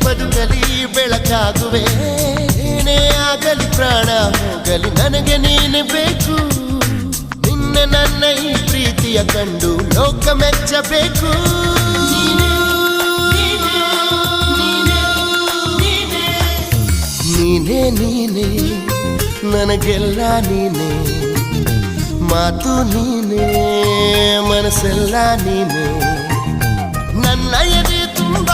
ಬದುಕಲಿ ಬೆಳಕಾಗುವೆ. ಏನೇ ಆಗಲಿ ಪ್ರಾಣ ಹೋಗಲಿ ನನಗೆ ನೀನೆ ಬೇಕು. ನಿನ್ನ ನನ್ನ ಈ ಪ್ರೀತಿಯ ಕಂಡು ಲೋಕ ಮೆಚ್ಚಬೇಕು. ನೀನೇ ನೀನೇ ನನಗೆಲ್ಲ ನೀನೇ, ಮಾತು ನೀನೇ ಮನಸ್ಸೆಲ್ಲ ನೀನೇ. ನನ್ನ ಎದೆ ತುಂಬ